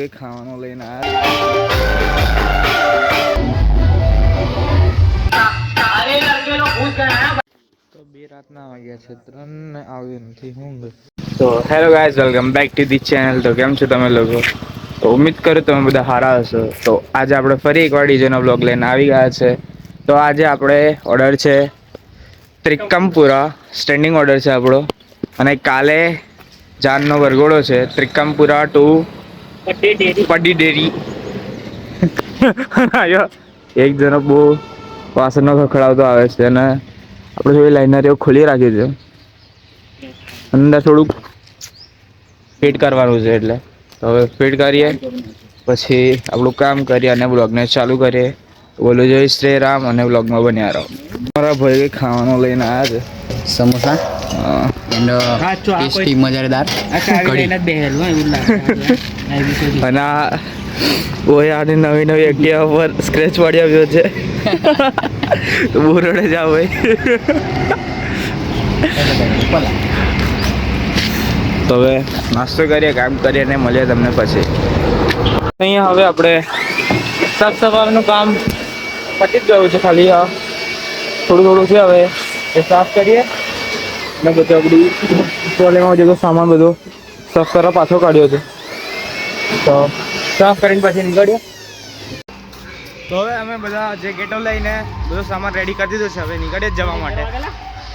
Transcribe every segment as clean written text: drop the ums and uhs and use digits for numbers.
કઈ ખાવાનું લઈને આવ્યા તો 2 રાતના વાગ્યા છે 3 ને આવી નથી ઊંઘ. તો hello guys, welcome back to the channel. તો કેમ છો તમે લોકો? તો ઉમ્મીદ કરું તમે બધા સારા હશો. તો આજે આપણે ફરી એકવાર ડીજેનો બ્લોગ લઈને આવી ગયા છે. તો આજે આપણે ઓર્ડર છે ત્રિકમપુરા, સ્ટેન્ડિંગ ઓર્ડર છે આપણો. અને કાલે જાનનો વરઘોડો છે ત્રિકમપુરા ટુ પડી ડેરી. એક જણો બહુ વાસણનો ખખડાવતો આવે છે અને આપણે થોડી લાઈનરીઓ ખોલી રાખી છે. અંદર થોડુંક ફિટ કરવાનું છે એટલે તો હવે ફિટ કરીએ પછી આપણું કામ કરીએ અને બ્લોગને ચાલુ કરીએ. બોલો જય શ્રી રામ અને બ્લોગમાં બન્યા રહો. મારા ભાઈ ખાવાનું લઈને આવ્યા છે સમોસા ટેસ્ટી મજાદાર કઢી અને આની નવી નવી એક્ટિવા પર સ્ક્રેચ પાડી આવ્યો છે. બોરડે જાવ ભાઈ. તો હવે નાસ્તો કરીએ, કામ કરીએ અને મળીએ તમને પછી. અહીંયા હવે આપણે સાફ સફાઈનું કામ પતી જ ગયું છે, ખાલી થોડું થોડું છે. હવે એ સાફ કરીએ ને બધું આપણી ટ્રોલીમાં જેટલો સામાન બધો સાફ કરવા પાછો કાઢ્યો છે તો સાફ કરીને પછી નીકળીએ. તો હવે અમે બધા જેકેટો લઈને બધો સામાન રેડી કરી દીધો છે. હવે નીકળીએ જ જવા માટે.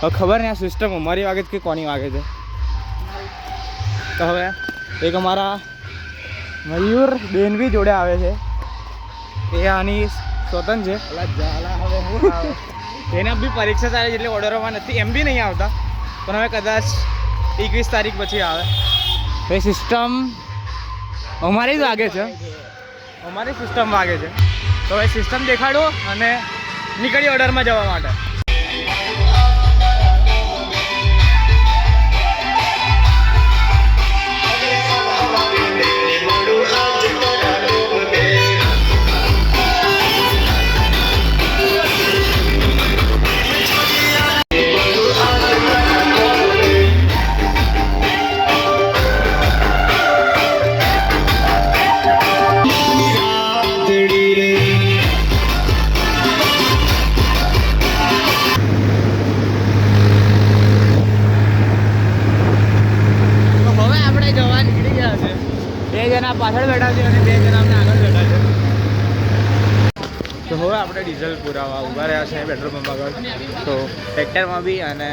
હવે ખબર નહીં આ સિસ્ટમ અમારી વાગે છે કે કોની વાગે છે. તો હવે એક અમારા મયુર બેન બી જોડે આવે છે. એ આની સ્વતંત્ર છે. એના બી પરીક્ષા ચાલે છે એટલે ઓર્ડરોમાં નથી, એમ બી નહીં આવતા, પણ હવે કદાચ 21 તારીખ પછી આવે. એ સિસ્ટમ અમારી જ વાગે છે, અમારી સિસ્ટમ વાગે છે. તો હવે સિસ્ટમ દેખાડો અને નીકળી ઓર્ડરમાં જવા માટે. પાછળ બેઠા છે અને 2 જણા અમને આગળ બેઠા છે. તો હવે આપણે ડીઝલ પુરાવા ઊભા રહ્યા છે પેટ્રોલ પંપ આગળ. તો ટ્રેક્ટરમાં બી અને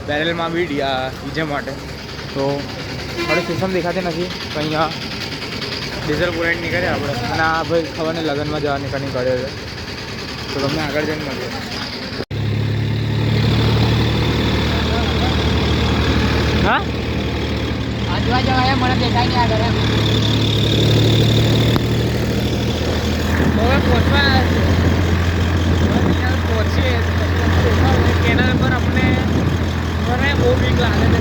બેરેલમાં બી ડીજે માટે. તો આપણે સિસ્ટમ દેખાતી નથી તો અહીંયા ડીઝલ પુરાઈને નીકળ્યા આપણે. અને આ ભાઈ ખબર નહીં લગ્નમાં જવા નીકળ્યો છે. તો તમને આગળ જઈને મળીએ. હા આજવા જવાય મને દેખાય નહીં આગળ. હવે પહોંચીએ કેનાલ પર અમને બહુ બીક લાગે છે.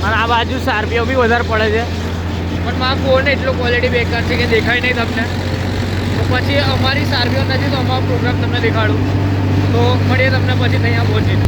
અને આ બાજુ સારપીઓ બી વધારે પડે છે, પણ મારા ફોન એટલો ક્વોલિટી બેકાર છે કે દેખાય નહીં તમને. તો પછી અમારી સારપીઓ નથી તો અમારો પ્રોગ્રામ તમને દેખાડું. તો મળીએ તમને પછી ત્યાં પહોંચીને.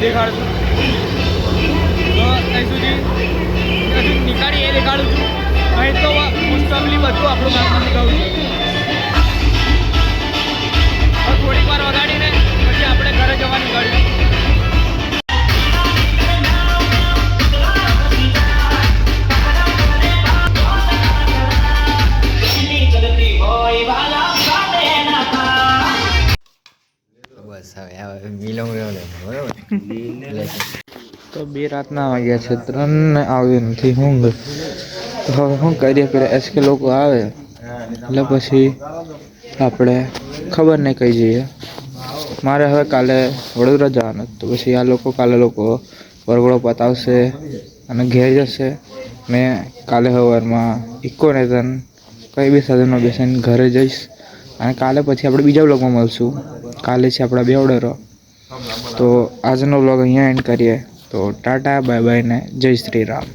દેખાડશું. તો ત્યાં સુધી હજુ નીકાળી એ દેખાડું છું. અહીં તો મોસ્ટ ઓફલી બધું આપણું કામ ગયું છે. થોડીક વાર વગાડીને પછી આપણે ઘરે જવા નીકળ્યું. બસ હવે મિલોંગ રહ્યો બરોબર. તો 2 રાતના વાગ્યા છે, 3 ને આવી નથી ઊંઘ. તો હવે શું કરીએ, પેલા એસકે લોકો આવે એટલે પછી આપણે ખબર નહીં કઈ જઈએ. મારે હવે કાલે વડોદરા જવાનું, તો પછી આ લોકો કાલે વરઘોડો પતાવશે અને ઘેર જશે. મેં કાલે સવારમાં ઇકો ને કંઈ બી સાધનમાં બેસીને ઘરે જઈશ. અને કાલે પછી આપણે બીજા બ્લોગમાં મળશું. કાલે છે આપણા બેવડરો. તો આજનો બ્લોગ અહીંયા એન્ડ કરીએ. તો ટાટા, બાય બાય ને જય શ્રી રામ.